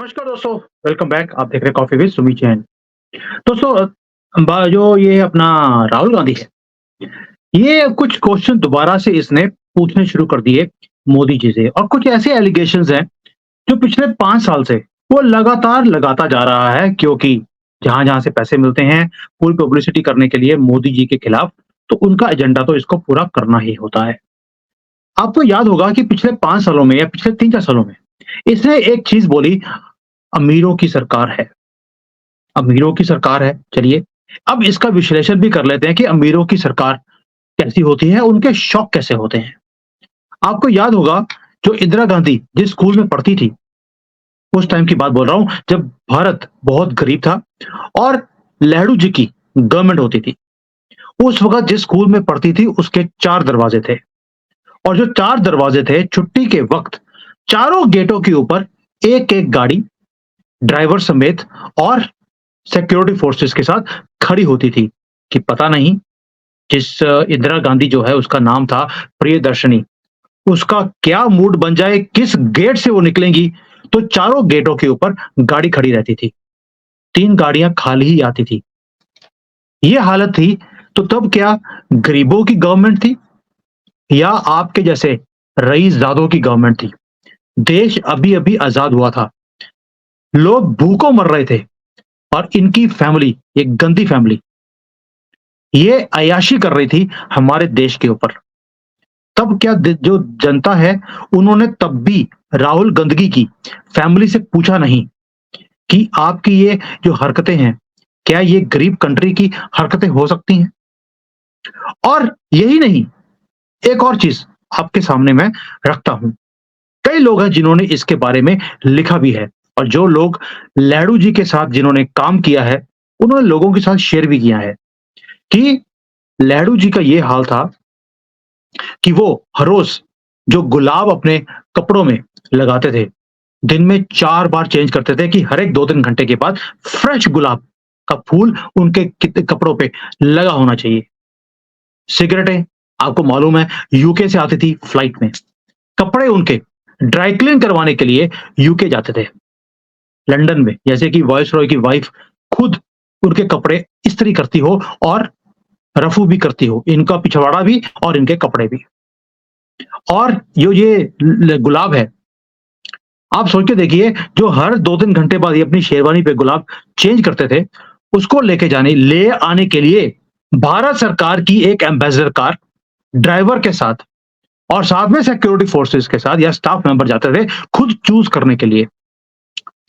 नमस्कार दोस्तों, welcome back. आप देख रहे हैं कॉफी विद सुमी जैन। दोस्तों जो ये अपना राहुल गांधी है, ये कुछ क्वेश्चन दोबारा से इसने पूछने शुरू कर दिए मोदी जी से, और कुछ ऐसे एलिगेशंस हैं जो पिछले 5 साल से वो लगातार लगाता जा रहा है, क्योंकि जहां जहां से पैसे मिलते हैं फुल पब्लिसिटी करने के लिए मोदी जी के खिलाफ, तो उनका एजेंडा तो इसको पूरा करना ही होता है। आपको याद होगा कि पिछले 5 सालों में या पिछले 3-4 सालों में इसने एक चीज बोली, अमीरों की सरकार है। अमीरों की सरकार है, चलिए अब इसका विश्लेषण भी कर लेते हैं कि अमीरों की सरकार कैसी होती है, उनके शौक कैसे होते हैं। आपको याद होगा, जो इंदिरा गांधी जिस स्कूल में पढ़ती थी, उस टाइम की बात बोल रहा हूं जब भारत बहुत गरीब था और नेहरू जी की गवर्नमेंट होती थी। उस वक्त जिस स्कूल में पढ़ती थी उसके 4 दरवाजे थे, और जो 4 दरवाजे थे, छुट्टी के वक्त चारों गेटों के ऊपर एक एक गाड़ी ड्राइवर समेत और सिक्योरिटी फोर्सेस के साथ खड़ी होती थी, कि पता नहीं जिस इंदिरा गांधी जो है उसका नाम था प्रियदर्शनी, उसका क्या मूड बन जाए, किस गेट से वो निकलेंगी। तो चारों गेटों के ऊपर गाड़ी खड़ी रहती थी, 3 गाड़ियां खाली ही आती थी। ये हालत थी, तो तब क्या गरीबों की गवर्नमेंट थी या आपके जैसे रईसजादों की गवर्नमेंट थी? देश अभी अभी आजाद हुआ था, लोग भूखों मर रहे थे, और इनकी फैमिली, एक गंदी फैमिली, ये अय्याशी कर रही थी हमारे देश के ऊपर। तब क्या जो जनता है, उन्होंने तब भी राहुल गंदगी की फैमिली से पूछा नहीं कि आपकी ये जो हरकतें हैं, क्या ये गरीब कंट्री की हरकतें हो सकती हैं? और यही नहीं, एक और चीज आपके सामने मैं रखता हूं। कई लोग हैं जिन्होंने इसके बारे में लिखा भी है, और जो लोग नेहरू जी के साथ जिन्होंने काम किया है, उन्होंने लोगों के साथ शेयर भी किया है कि नेहरू जी का ये हाल था कि वो हर रोज जो गुलाब अपने कपड़ों में लगाते थे, दिन में 4 बार चेंज करते थे, कि हर एक 2-3 घंटे के बाद फ्रेश गुलाब का फूल उनके कपड़ों पे लगा होना चाहिए। सिगरेटें, आपको मालूम है, यूके से आती थी फ्लाइट में। कपड़े उनके ड्राई क्लीन करवाने के लिए यूके जाते थे, लंदन में, जैसे कि वॉइस रॉय की वाइफ खुद उनके कपड़े इस्त्री करती हो और रफू भी करती हो, इनका पिछवाड़ा भी और इनके कपड़े भी। और ये गुलाब है, आप सोच के देखिए, जो हर 2-3 घंटे बाद ये अपनी शेरवानी पे गुलाब चेंज करते थे, उसको ले आने के लिए भारत सरकार की एक एम्बेसडर कार ड्राइवर के साथ और साथ में सिक्योरिटी फोर्सेस के साथ या स्टाफ मेंबर जाते थे, खुद चूज करने के लिए।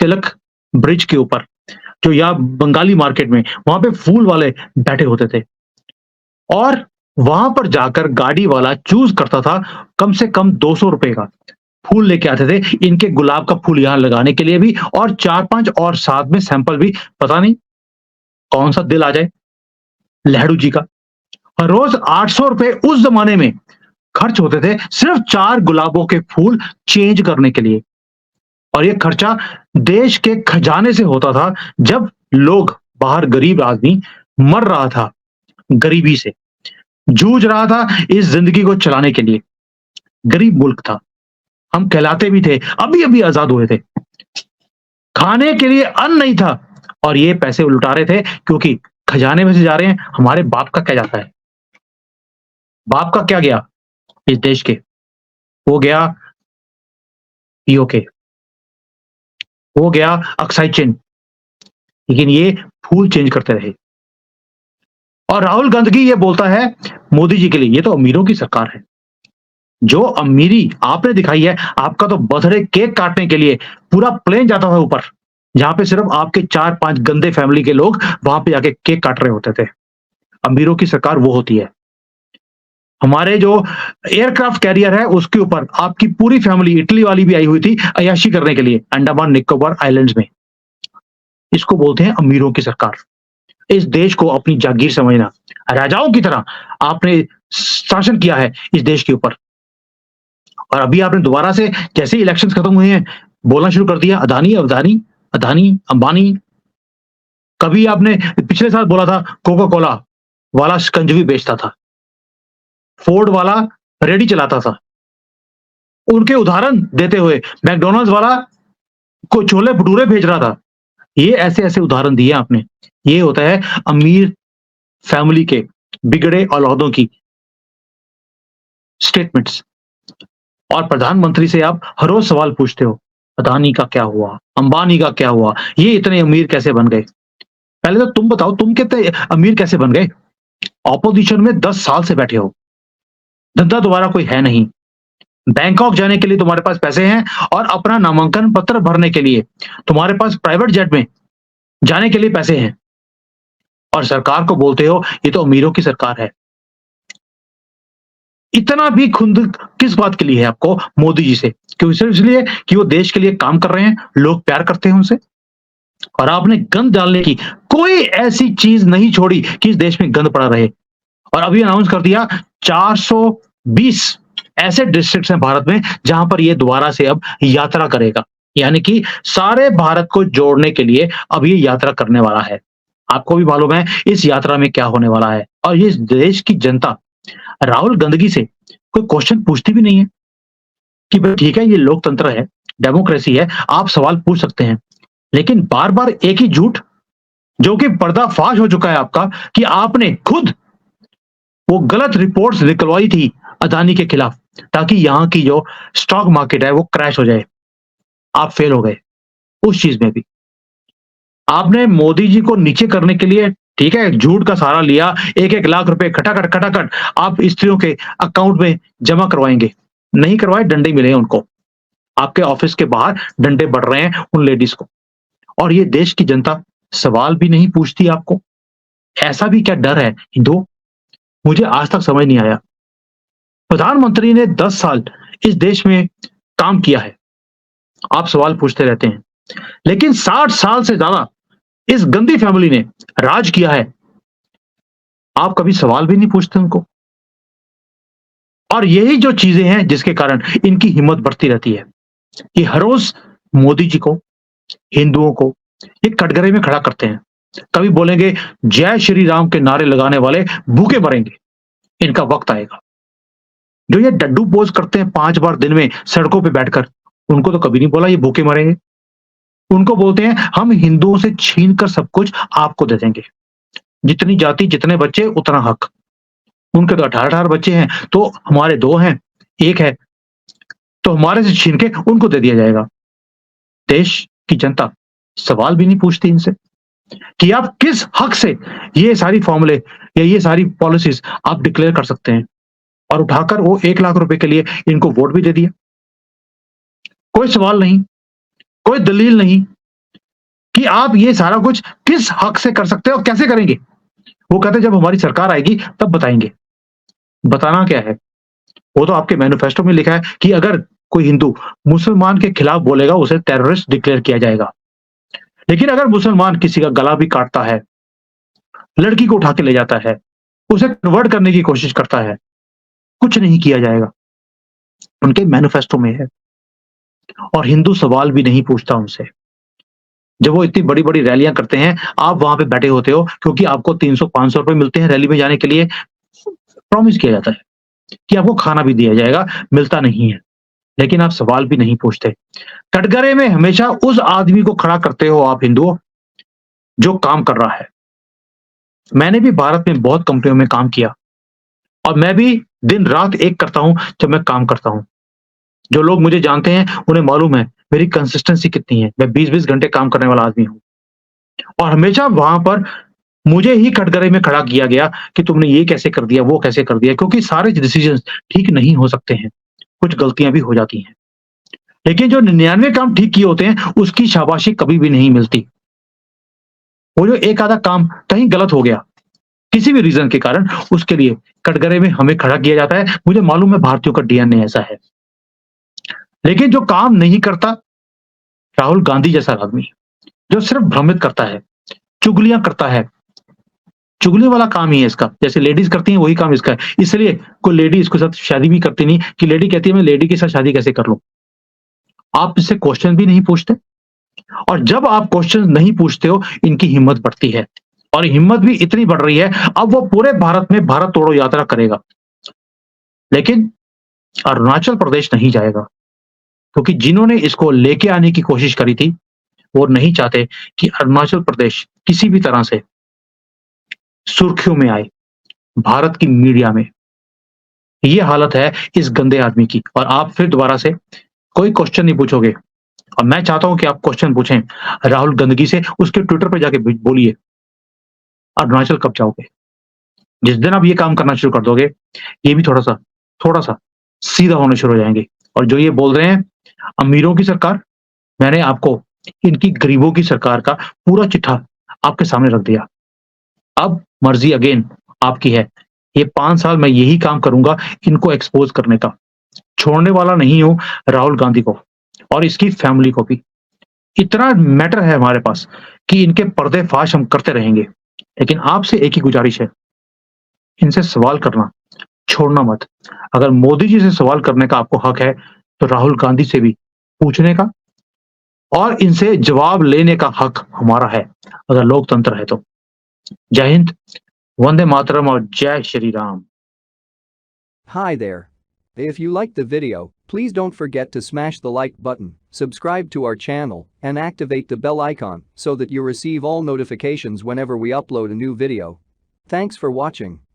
तिलक ब्रिज के ऊपर, जो या बंगाली मार्केट में, वहां पे फूल वाले बैठे होते थे, और वहां पर जाकर गाड़ी वाला चूज करता था, कम से कम 200 रुपए का फूल लेके आते थे, इनके गुलाब का फूल यहाँ लगाने के लिए भी, और 4-5 और साथ में सैंपल भी, पता नहीं कौन सा दिल आ जाए नेहरू जी का। और रोज 800 रुपए उस जमाने में खर्च होते थे सिर्फ 4 गुलाबों के फूल चेंज करने के लिए। और ये खर्चा देश के खजाने से होता था, जब लोग बाहर, गरीब आदमी मर रहा था, गरीबी से जूझ रहा था इस जिंदगी को चलाने के लिए। गरीब मुल्क था, हम कहलाते भी थे, अभी अभी आजाद हुए थे, खाने के लिए अन्न नहीं था, और ये पैसे लुटा रहे थे, क्योंकि खजाने में से जा रहे हैं। हमारे बाप का क्या जाता है? बाप का क्या गया इस देश के? वो गया पीओके, वो गया अक्साई चिन्ह, लेकिन ये फूल चेंज करते रहे। और राहुल गांधी ये बोलता है मोदी जी के लिए, ये तो अमीरों की सरकार है। जो अमीरी आपने दिखाई है, आपका तो बर्थडे केक काटने के लिए पूरा प्लेन जाता था ऊपर, जहां पे सिर्फ आपके 4-5 गंदे फैमिली के लोग वहां पे जाके केक काट रहे होते थे। अमीरों की सरकार वो होती है। हमारे जो एयरक्राफ्ट कैरियर है, उसके ऊपर आपकी पूरी फैमिली, इटली वाली भी आई हुई थी अय्याशी करने के लिए, अंडमान निकोबार आइलैंड्स में। इसको बोलते हैं अमीरों की सरकार। इस देश को अपनी जागीर समझना, राजाओं की तरह आपने शासन किया है इस देश के ऊपर। और अभी आपने दोबारा से, जैसे ही इलेक्शंस खत्म हुए हैं, बोलना शुरू कर दिया अदानी अदानी, अदानी अंबानी। कभी आपने पिछले साल बोला था कोका कोला वाला शिकंजवी बेचता था, फोर्ड वाला रेडी चलाता था। उनके उदाहरण देते हुए मैकडॉनल्ड्स वाला कोई छोले-भटूरे भेज रहा था। ये ऐसे-ऐसे उदाहरण दिए आपने। ये होता है अमीर फैमिली के बिगड़े औलादों की स्टेटमेंट्स। और प्रधानमंत्री से आप हर रोज़ सवाल पूछते हो, अदानी का क्या हुआ? अंबानी का क्या हुआ? ये इतने अमीर कैसे बन गए? पहले तो तुम बताओ तुम कितने अमीर कैसे बन गए? ऑपोज़िशन में 10 साल से बैठे हो, धंधा तुम्हारा कोई है नहीं, बैंकॉक जाने के लिए तुम्हारे पास पैसे हैं और अपना नामांकन पत्र भरने के लिए तुम्हारे पास प्राइवेट जेट में जाने के लिए पैसे हैं और सरकार को बोलते हो ये तो अमीरों की सरकार है। इतना भी खुंद किस बात के लिए है आपको मोदी जी से? क्यों सिर्फ इसलिए कि वो देश के लिए काम कर रहे हैं, लोग प्यार करते हैं उनसे? और आपने गंद डालने की कोई ऐसी चीज़ नहीं छोड़ी कि इस देश में गंद पड़ा रहे। और अभी अनाउंस कर दिया 420 ऐसे डिस्ट्रिक्ट्स हैं भारत में जहां पर ये दोबारा से अब यात्रा करेगा। यानी कि सारे भारत को जोड़ने के लिए अब ये यात्रा करने वाला है। आपको भी मालूम है इस यात्रा में क्या होने वाला है और ये देश की जनता राहुल गंदगी से कोई क्वेश्चन पूछती भी नहीं है कि भाई ठीक है ये लोकतंत्र है, डेमोक्रेसी है, आप सवाल पूछ सकते हैं। लेकिन बार-बार एक ही झूठ जो कि पर्दाफाश हो चुका है आपका कि आपने खुद वो गलत रिपोर्ट्स निकलवाई थी अदानी के खिलाफ ताकि यहाँ की जो स्टॉक मार्केट है वो क्रैश हो जाए। आप फेल हो गए उस चीज़ में भी। आपने मोदी जी को नीचे करने के लिए ठीक है, झूठ का सहारा लिया, 1-1 लाख रुपए खटाखट खटाखट आप स्त्रियों के अकाउंट में जमा करवाएँगे। नहीं करवाए डंडे मिले हैं उनको। आपके ऑफिस के बाहर डंडे बढ़ रहे हैं उन लेडीज़ को। और ये देश की जनता सवाल भी नहीं पूछती आपको। ऐसा भी क्या डर है हिंदुओं? मुझे आज तक समझ नहीं आया। प्रधानमंत्री ने 10 साल इस देश में काम किया है। आप सवाल पूछते रहते हैं। लेकिन 60 साल से ज़्यादा इस गंदी फैमिली ने राज किया है। आप कभी सवाल भी नहीं पूछते उनको। और यही जो चीज़ें हैं जिसके कारण इनकी हिम्मत बढ़ती रहती है कि हर रोज़ मोदी जी को, हिंदुओं को ये कटघरे में खड़ा करते हैं। कभी बोलेंगे जय श्री राम के नारे लगाने वाले भूखे मरेंगे। इनका वक़्त आएगा। जो ये डड्डू पोज़ करते हैं 5 बार दिन में सड़कों पे बैठकर, उनको तो कभी नहीं बोला ये भूखे मरेंगे। उनको बोलते हैं हम हिंदुओं से छीन कर सब कुछ आपको दे देंगे। जितनी जाति, जितने बच्चे, उतना हक। उनके तो 18-18 बच्चे हैं, तो हमारे 2 हैं, 1 है, तो हमारे से छीन के उनको दे दिया जाएगा। देश की जनता सवाल भी नहीं पूछती इनसे कि आप किस हक से ये सारी फ़ॉर्मूले या ये सारी पॉलिसीज़ आप डिक्लेयर कर सकते हैं और उठाकर वो 1 लाख रुपए के लिए इनको वोट भी दे दिया। कोई सवाल नहीं, कोई दलील नहीं कि आप ये सारा कुछ किस हक से कर सकते हो और कैसे करेंगे। वो कहते हैं जब हमारी सरकार आएगी तब बताएँगे। बताना क्या है? वो तो आपके मैनिफेस्टो में लिखा है कि अगर कोई हिंदू मुसलमान के खिलाफ बोलेगा उसे टेररिस्ट डिक्लेयर किया जाएगा। लेकिन अगर मुसलमान किसी का गला भी काटता है, लड़की को उठा के ले जाता है, उसे कन्वर्ट करने की कोशिश करता है, कुछ नहीं किया जाएगा। उनके मैनिफेस्टो में है और हिंदू सवाल भी नहीं पूछता उनसे। जब वो इतनी बड़ी-बड़ी रैलियाँ करते हैं, आप वहाँ पे बैठे होते हो क्योंकि आपको 300-500 रुपए मिलते हैं रैली में जाने के लिए। प्रॉमिस किया जाता है कि आपको खाना भी दिया जाएगा, मिलता नहीं है। लेकिन आप सवाल भी नहीं पूछते। कटघरे में हमेशा उस आदमी को खड़ा करते हो आप हिंदुओं, जो काम कर रहा है। मैंने भी भारत में बहुत कंपनियों में काम किया और मैं भी दिन-रात एक करता हूँ जब मैं काम करता हूँ। जो लोग मुझे जानते हैं, उन्हें मालूम है मेरी कंसिस्टेंसी कितनी है। मैं 20-20 घंटे काम करने वाला आदमी हूँ और हमेशा वहाँ पर मुझे ही कटघरे में खड़ा किया गया कि तुमने ये कैसे कर दिया, वो कैसे कर दिया क्योंकि सारे डिसीजंस ठीक नहीं हो सकते हैं। कुछ गलतियाँ भी हो जाती हैं। लेकिन जो 99 काम ठीक किए होते हैं, उसकी शाबाशी कभी भी नहीं मिलती। वो जो एक आधा काम कहीं गलत हो गया, किसी भी रीज़न के कारण उसके लिए कटघरे में हमें खड़ा किया जाता है। मुझे मालूम है भारतीयों का डीएनए ऐसा है। लेकिन जो काम नहीं करता, राहुल गांधी जैसा आदमी, जो सिर्फ भ्रमित करता है, चुगलियाँ करता है, चुगली वाला काम ही है इसका। जैसे लेडीज़ करती हैं वही काम इसका है। इसलिए कोई लेडी इसके साथ शादी भी करती नहीं कि लेडी कहती है मैं लेडी के साथ शादी कैसे कर लूँ? आप इससे क्वेश्चन भी नहीं पूछते और जब आप क्वेश्चन नहीं पूछते हो, इनकी हिम्मत बढ़ती है और हिम्मत भी इतनी बढ़ रही है, अब वो पूरे भारत में भारत तोड़ो यात्रा करेगा। लेकिन अरुणाचल प्रदेश नहीं जाएगा। क्योंकि जिन्होंने इसको लेके आने की कोशिश करी थी, वो नहीं चाहते कि अरुणाचल प्रदेश किसी भी तरह से सुर्खियों में आए, भारत की मीडिया में। ये हालत है इस गंदे आदमी की और आप फिर दोबारा से कोई क्वेश्चन नहीं पूछोगे और मैं चाहता हूँ कि आप क्वेश्चन पूछें राहुल गंदगी से, उसके ट्विटर पे जाके बोलिए, अरुणाचल कब जाओगे? जिस दिन आप ये काम करना शुरू कर दोगे, ये भी थोड़ा-सा सीधा होने शुरू हो जाएँगे और जो ये बोल रहे हैं अमीरों की सरकार, मैंने आपको इनकी गरीबों की सरकार का पूरा चिट्ठा आपके सामने रख दिया। अब मर्ज़ी अगेन आपकी है। ये 5 साल मैं यही काम करूँगा इनको एक्सपोज़ करने का। छोड़ने वाला नहीं हूँ राहुल गांधी को और इसकी फैमिली को भी। इतना मैटर है हमारे पास कि इनके पर्दे-फ़ाश हम करते रहेंगे। लेकिन आपसे एक ही गुज़ारिश है, इनसे सवाल करना छोड़ना मत। अगर मोदी जी से सवाल करने का आपको हक है, तो राहुल गांधी से भी पूछने का और इनसे जवाब लेने का हक हमारा है, अगर लोकतंत्र है तो। जय हिंद, वंदे मातरम और जय Shri Ram. Hi there. If you liked the video, please don't forget to smash the like button, subscribe to our channel, and activate the bell icon so that you receive all notifications whenever we upload a new video. Thanks for watching.